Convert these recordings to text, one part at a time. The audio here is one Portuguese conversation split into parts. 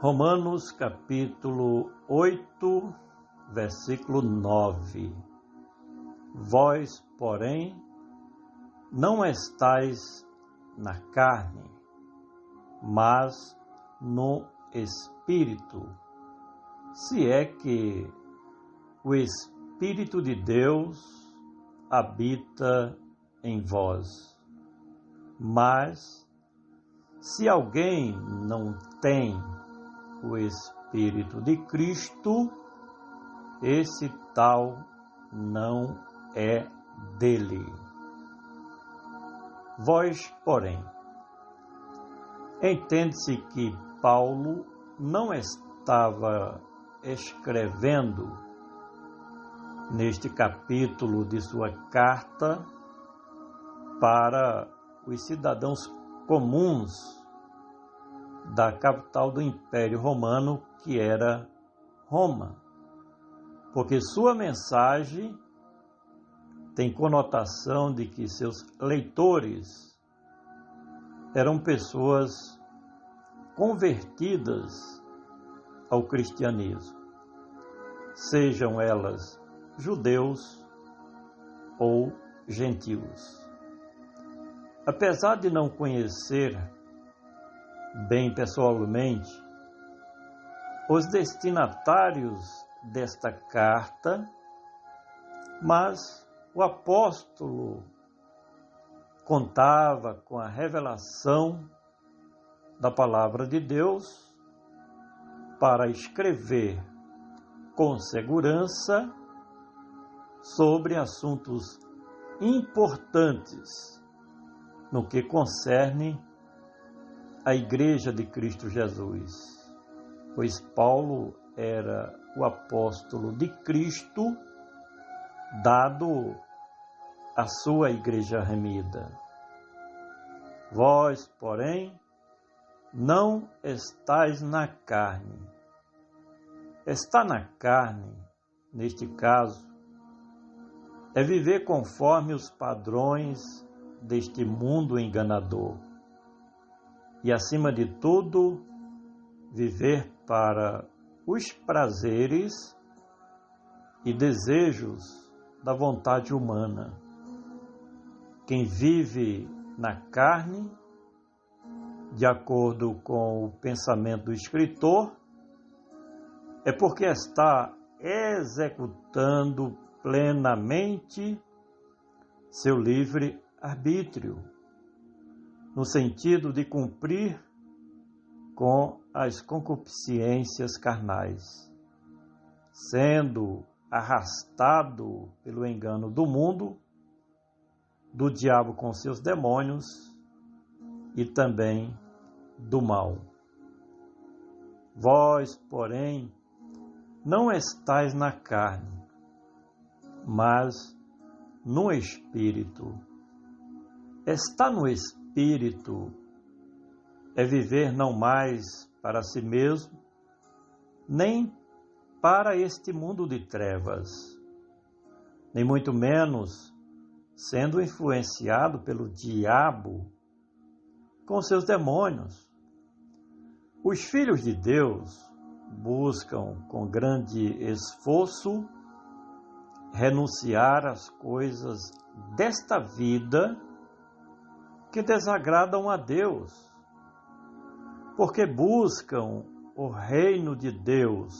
Romanos capítulo 8, versículo 9. Vós, porém, não estáis na carne, mas no Espírito, se é que o Espírito de Deus habita em vós. Mas, se alguém não tem o Espírito de Cristo, esse tal não é dele. Vós, porém, entende-se que Paulo não estava escrevendo neste capítulo de sua carta para os cidadãos comuns da capital do Império Romano, que era Roma, porque sua mensagem tem conotação de que seus leitores eram pessoas convertidas ao cristianismo, sejam elas judeus ou gentios. Apesar de não conhecer bem pessoalmente os destinatários desta carta, mas o apóstolo contava com a revelação da palavra de Deus para escrever com segurança sobre assuntos importantes no que concerne a Igreja de Cristo Jesus, pois Paulo era o apóstolo de Cristo, dado a sua Igreja remida. Vós, porém, não estáis na carne. Estar na carne, neste caso, é viver conforme os padrões deste mundo enganador. E, acima de tudo, viver para os prazeres e desejos da vontade humana. Quem vive na carne, de acordo com o pensamento do escritor, é porque está executando plenamente seu livre-arbítrio, no sentido de cumprir com as concupiscências carnais, sendo arrastado pelo engano do mundo, do diabo com seus demônios e também do mal. Vós, porém, não estáis na carne, mas no Espírito. Estar no Espírito é viver não mais para si mesmo, nem para este mundo de trevas, nem muito menos sendo influenciado pelo diabo com seus demônios. Os filhos de Deus buscam com grande esforço renunciar às coisas desta vida que desagradam a Deus, porque buscam o reino de Deus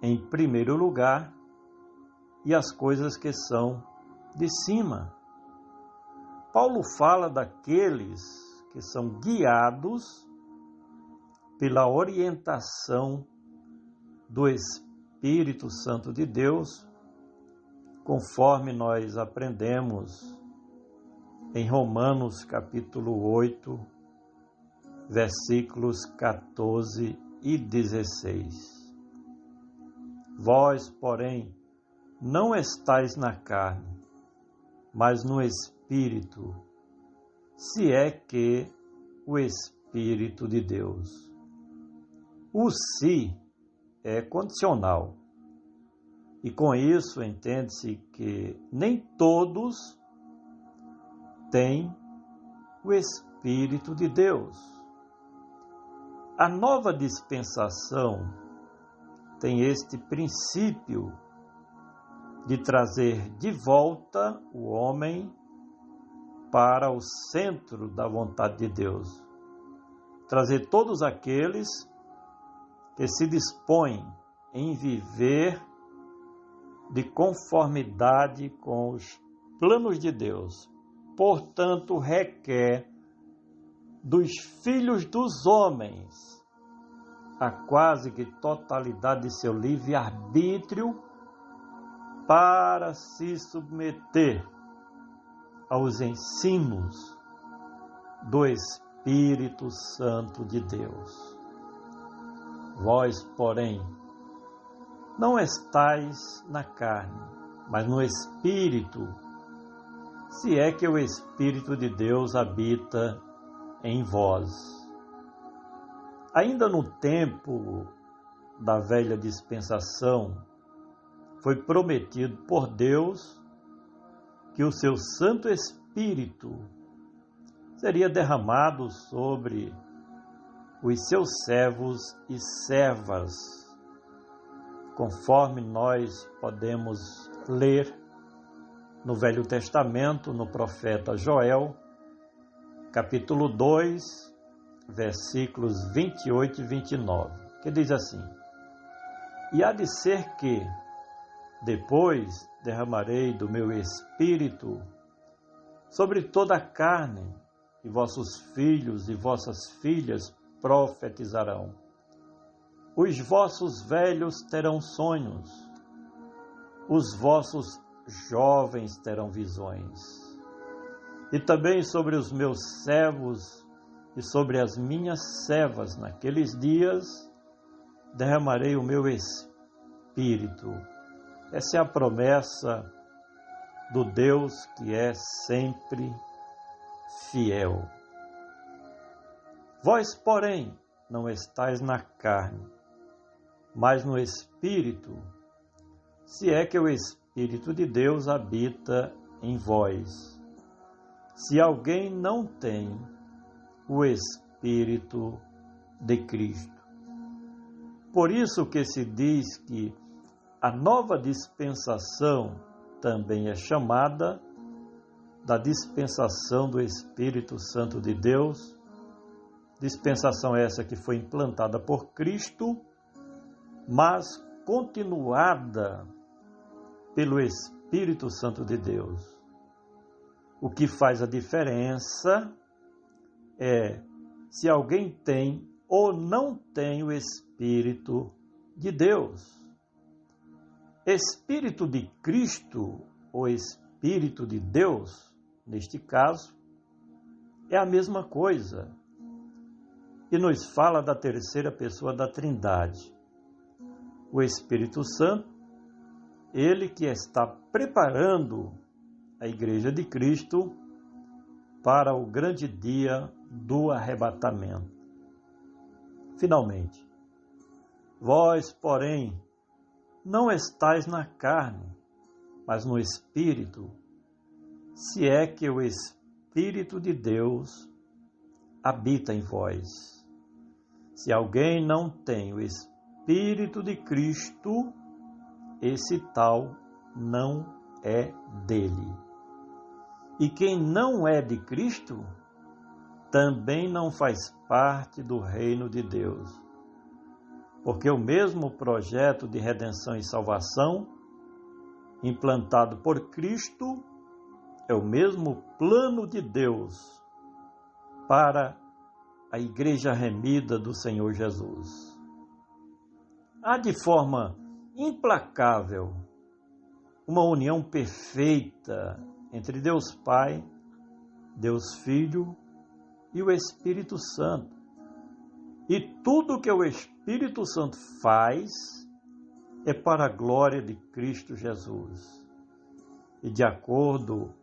em primeiro lugar e as coisas que são de cima. Paulo fala daqueles que são guiados pela orientação do Espírito Santo de Deus, conforme nós aprendemos em Romanos capítulo 8, versículos 14 e 16. Vós, porém, não estáis na carne, mas no Espírito, se é que o Espírito de Deus. O se é condicional, e com isso entende-se que nem todos têm o Espírito de Deus. A nova dispensação tem este princípio de trazer de volta o homem para o centro da vontade de Deus. Trazer todos aqueles que se dispõem em viver de conformidade com os planos de Deus. Portanto, requer dos filhos dos homens a quase que totalidade de seu livre-arbítrio para se submeter aos ensinos do Espírito Santo de Deus. Vós, porém, não estais na carne, mas no Espírito, se é que o Espírito de Deus habita em vós. Ainda no tempo da velha dispensação, foi prometido por Deus que o seu Santo Espírito seria derramado sobre os seus servos e servas, conforme nós podemos ler no Velho Testamento, no profeta Joel, capítulo 2, versículos 28 e 29, que diz assim: E há de ser que, depois, derramarei do meu Espírito sobre toda a carne, e vossos filhos e vossas filhas profetizarão. Os vossos velhos terão sonhos, os vossos jovens terão visões. E também sobre os meus servos e sobre as minhas servas naqueles dias derramarei o meu Espírito. Essa é a promessa do Deus que é sempre fiel. Vós, porém, não estais na carne, mas no Espírito, se é que o Espírito de Deus habita em vós. Se alguém não tem o Espírito de Cristo. Por isso que se diz que a nova dispensação também é chamada da dispensação do Espírito Santo de Deus, dispensação essa que foi implantada por Cristo, mas continuada pelo Espírito Santo de Deus. O que faz a diferença é se alguém tem ou não tem o Espírito de Deus. Espírito de Cristo ou Espírito de Deus, neste caso, é a mesma coisa. E nos fala da terceira pessoa da Trindade. O Espírito Santo, ele que está preparando a Igreja de Cristo para o grande dia do arrebatamento. Finalmente, vós, porém, não estais na carne, mas no Espírito, se é que o Espírito de Deus habita em vós. Se alguém não tem o Espírito de Cristo, esse tal não é dele. E quem não é de Cristo, também não faz parte do reino de Deus. Porque o mesmo projeto de redenção e salvação, implantado por Cristo, é o mesmo plano de Deus para a igreja remida do Senhor Jesus. Há de forma implacável uma união perfeita entre Deus Pai, Deus Filho e o Espírito Santo. E tudo que o Espírito Santo faz é para a glória de Cristo Jesus e de acordo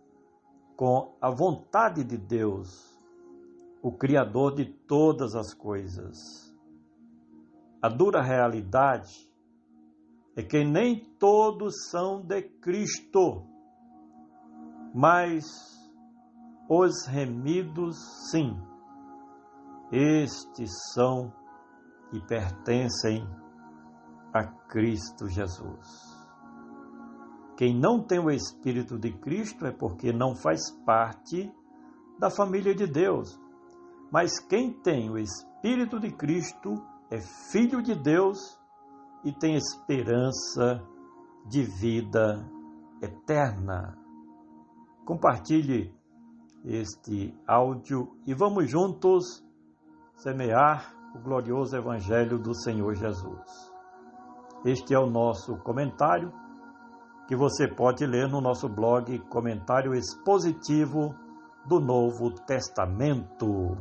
com a vontade de Deus, o Criador de todas as coisas. A dura realidade é que nem todos são de Cristo, mas os remidos sim. Estes são e pertencem a Cristo Jesus. Quem não tem o Espírito de Cristo é porque não faz parte da família de Deus. Mas quem tem o Espírito de Cristo é filho de Deus e tem esperança de vida eterna. Compartilhe este áudio e vamos juntos semear o glorioso Evangelho do Senhor Jesus. Este é o nosso comentário, que você pode ler no nosso blog Comentário Expositivo do Novo Testamento.